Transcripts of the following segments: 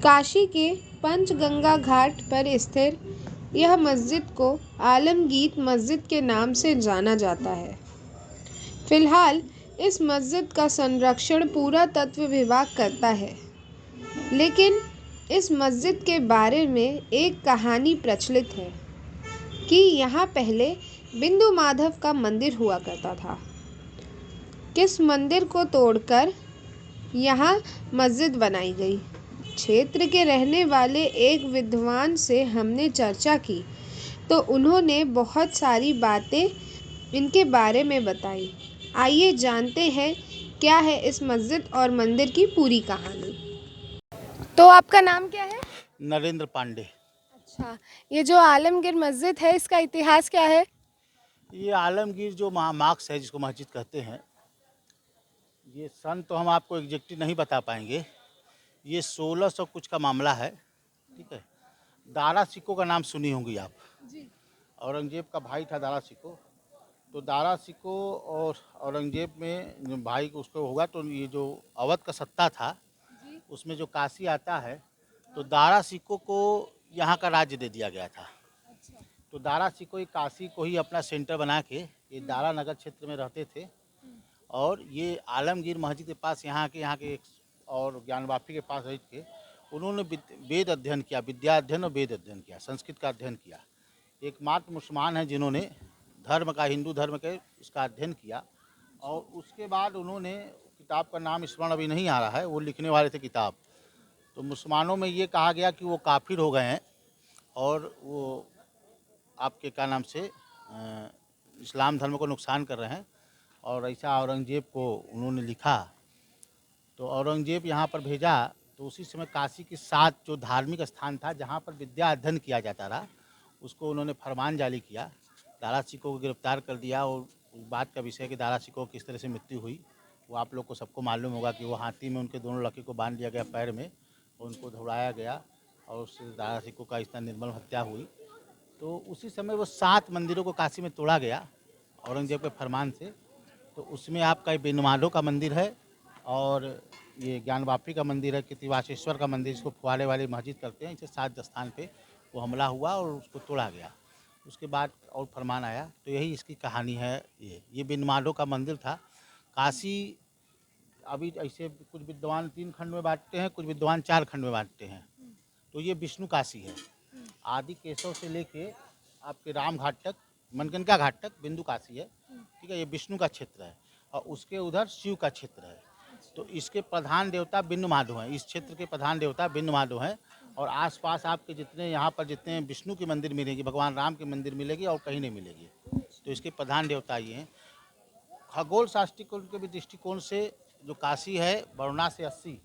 काशी के पंचगंगा घाट पर स्थित यह मस्जिद को आलमगीर मस्जिद के नाम से जाना जाता है। फिलहाल इस मस्जिद का संरक्षण पुरातत्व विभाग करता है, लेकिन इस मस्जिद के बारे में एक कहानी प्रचलित है कि यहाँ पहले बिंदु माधव का मंदिर हुआ करता था। किस मंदिर को तोड़कर यहाँ मस्जिद बनाई गई? क्षेत्र के रहने वाले एक विद्वान से हमने चर्चा की तो उन्होंने बहुत सारी बातें इनके बारे में बताई। आइए जानते हैं क्या है इस मस्जिद और मंदिर की पूरी कहानी। तो आपका नाम क्या है? नरेंद्र पांडे। अच्छा, ये जो आलमगीर मस्जिद है इसका इतिहास क्या है? ये आलमगीर जो मार्क्स है जिसको मस्जिद कहते हैं, ये सन तो हम आपको एग्जैक्टली नहीं बता पाएंगे। ये 1600 कुछ का मामला है। ठीक है। दारा सिकों का नाम सुनी होंगी आप जी। औरंगजेब का भाई था दारा सिको। तो दारा सिको और औरंगजेब में जो भाई उसको होगा तो ये जो अवध का सत्ता था जी। उसमें जो काशी आता है तो दारा सिको को यहाँ का राज्य दे दिया गया था। अच्छा। तो दारा सिको ही काशी को ही अपना सेंटर बना के ये दारा नगर क्षेत्र में रहते थे। और ये आलमगीर मस्जिद के पास यहाँ के और ज्ञानवापी के पास रह के उन्होंने वेद अध्ययन किया, विद्या अध्ययन और वेद अध्ययन किया, संस्कृत का अध्ययन किया। एकमात्र मुसलमान हैं जिन्होंने धर्म का, हिंदू धर्म के इसका अध्ययन किया। और उसके बाद उन्होंने, किताब का नाम स्मरण अभी नहीं आ रहा है, वो लिखने वाले थे किताब। तो मुसलमानों में ये कहा गया कि वो काफिर हो गए हैं और वो आपके क्या नाम से इस्लाम धर्म को नुकसान कर रहे हैं। और ऐसा औरंगजेब को उन्होंने लिखा। तो औरंगजेब यहाँ पर भेजा तो उसी समय काशी के साथ जो धार्मिक स्थान था जहाँ पर विद्या अध्ययन किया जाता रहा, उसको उन्होंने फरमान जारी किया। दारा सिकों को गिरफ्तार कर दिया। और उस बात का विषय कि दारा सिकों किस तरह से मृत्यु हुई वो आप लोग को सबको मालूम होगा कि वो हाथी में उनके दोनों लड़के को बांध दिया गया पैर में और उनको दौड़ाया गया और उससे दारा सिकों का इतना निर्मल हत्या हुई। तो उसी समय वो 7 मंदिरों को काशी में तोड़ा गया औरंगजेब के फरमान से। तो उसमें आपका बेनुमाधव का मंदिर है और ये ज्ञानवापी का मंदिर है, कृतिवासेश्वर का मंदिर, जिसको फुआरे वाली मस्जिद करते हैं। इसे 7 स्थान पे वो हमला हुआ और उसको तोड़ा गया। उसके बाद और फरमान आया। तो यही इसकी कहानी है। ये बेनुमाधव का मंदिर था। काशी अभी ऐसे कुछ विद्वान 3 खंड में बांटते हैं, कुछ विद्वान 4 खंड में बांटते हैं। तो ये विष्णु काशी है। आदि केशव से लेके आपके राम घाट तक, मनगंगा घाट तक बिंदु काशी है। ठीक है। ये विष्णु का क्षेत्र है और उसके उधर शिव का क्षेत्र है। तो इसके प्रधान देवता बिंदु माधव हैं। इस क्षेत्र के प्रधान देवता बिंदु माधव हैं। और आसपास आपके जितने यहाँ पर जितने विष्णु की मंदिर मिलेगी, भगवान राम की मंदिर मिलेगी और कहीं नहीं मिलेगी। तो इसके प्रधान देवता ये हैं। खगोल शास्त्री के दृष्टिकोण से जो काशी है वरुणा से 80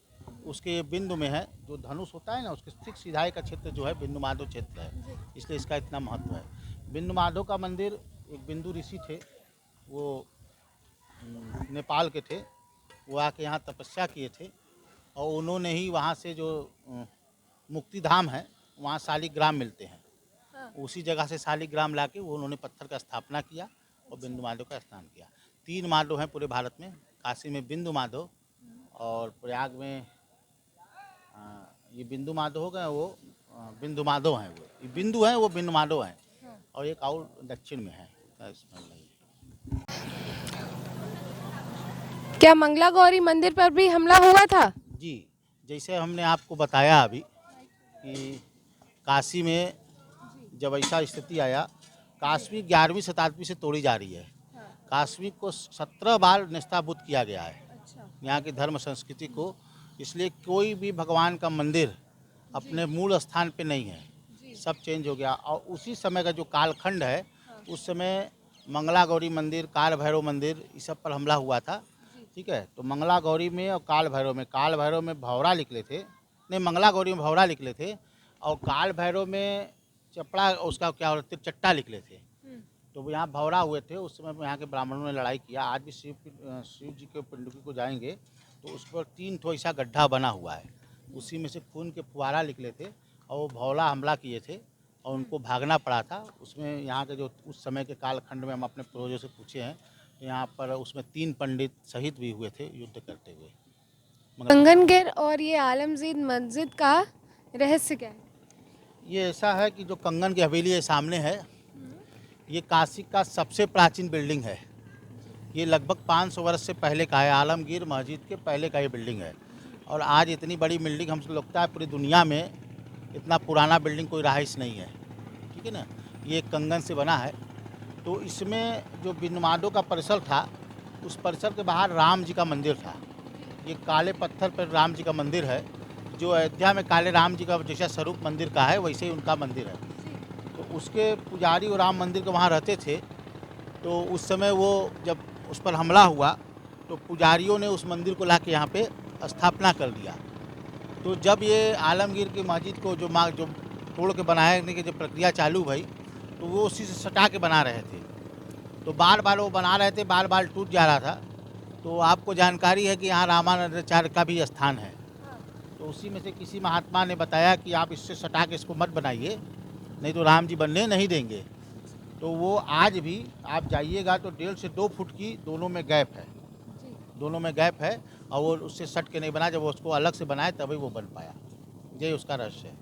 उसके बिंदु में है। जो धनुष होता है ना, उसके ठीक सिधाई का क्षेत्र जो है बिंदु माधव क्षेत्र है, इसलिए इसका इतना महत्व है। बिंदु माधव का मंदिर, एक बिंदु ऋषि थे, वो नेपाल के थे। वो आके यहाँ तपस्या किए थे और उन्होंने ही वहाँ से जो मुक्ति धाम है वहाँ शालिग्राम मिलते हैं। हाँ। उसी जगह से शालिग्राम लाके वो उन्होंने पत्थर का स्थापना किया और बिंदु माधव का स्नान किया। 3 माधव हैं पूरे भारत में। काशी में बिंदु माधव और प्रयाग में ये बिंदु माधव हो गए, वो बिंदु माधव हैं। वो ये बिंदु हैं, वो बिंदु माधव हैं। और एक और दक्षिण में है। क्या मंगला गौरी मंदिर पर भी हमला हुआ था? जी, जैसे हमने आपको बताया अभी कि काशी में जब ऐसा स्थिति आया, काशी 11वीं शताब्दी से तोड़ी जा रही है। काशी को 17 बार नेस्ताभूत किया गया है। यहाँ की धर्म संस्कृति को। इसलिए कोई भी भगवान का मंदिर अपने मूल स्थान पे नहीं है, सब चेंज हो गया। और उसी समय का जो कालखंड है, उस समय मंगला गौरी मंदिर, काल भैरव मंदिर, इस सब पर हमला हुआ था। ठीक है। तो मंगला गौरी में और काल भैरव में भौरा निकले थे, नहीं, मंगला गौरी में भौरा निकले थे और काल भैरव में चपड़ा, उसका क्या होता है, चट्टा निकले थे। तो वो यहाँ भौरा हुए थे। उस समय यहाँ के ब्राह्मणों ने लड़ाई किया। आज भी शिव जी के पिंडुकी को जाएंगे तो उस पर 3 ठो ऐसा गड्ढा बना हुआ है, उसी में से खून के फुहारा निकले थे और वो भौरा हमला किए थे और उनको भागना पड़ा था। उसमें यहाँ के जो उस समय के कालखंड में हम अपने पूर्वजों से पूछे हैं तो यहाँ पर उसमें 3 पंडित शहीद भी हुए थे युद्ध करते हुए। कंगनगिर और ये आलमगीर मस्जिद का रहस्य क्या है? ये ऐसा है कि जो कंगन की हवेली है सामने है, ये काशी का सबसे प्राचीन बिल्डिंग है। ये लगभग 500 वर्ष से पहले का है, आलमगीर मस्जिद के पहले का ये बिल्डिंग है। और आज इतनी बड़ी बिल्डिंग हमको लगता है पूरी दुनिया में इतना पुराना बिल्डिंग कोई रहाइश नहीं है, ठीक है ना। ये एक कंगन से बना है। तो इसमें जो बिनमादों का परिसर था, उस परिसर के बाहर राम जी का मंदिर था। ये काले पत्थर पर राम जी का मंदिर है, जो अयोध्या में काले राम जी का जैसा स्वरूप मंदिर का है वैसे ही उनका मंदिर है। तो उसके पुजारी वो राम मंदिर के वहाँ रहते थे। तो उस समय वो जब उस पर हमला हुआ तो पुजारियों ने उस मंदिर को लाके यहाँ पे स्थापना कर दिया। तो जब ये आलमगीर की मस्जिद को जो तोड़ के बनाने की जो प्रक्रिया चालू भई, तो वो उसी से सटा के बना रहे थे। तो बार बार वो बना रहे थे, बार बार टूट जा रहा था। तो आपको जानकारी है कि यहाँ रामानंदाचार्य का भी स्थान है। तो उसी में से किसी महात्मा ने बताया कि आप इससे सटा के इसको मत बनाइए, नहीं तो राम जी बनने नहीं देंगे। तो वो आज भी आप जाइएगा तो 1.5 से 2 फुट की दोनों में गैप है, दोनों में गैप है। और वो उससे सट के नहीं बना, जब वो उसको अलग से बनाए तभी वो बन पाया। ये उसका रहस्य है।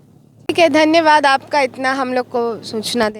ठीक है, धन्यवाद आपका इतना हम लोग को सूचना दे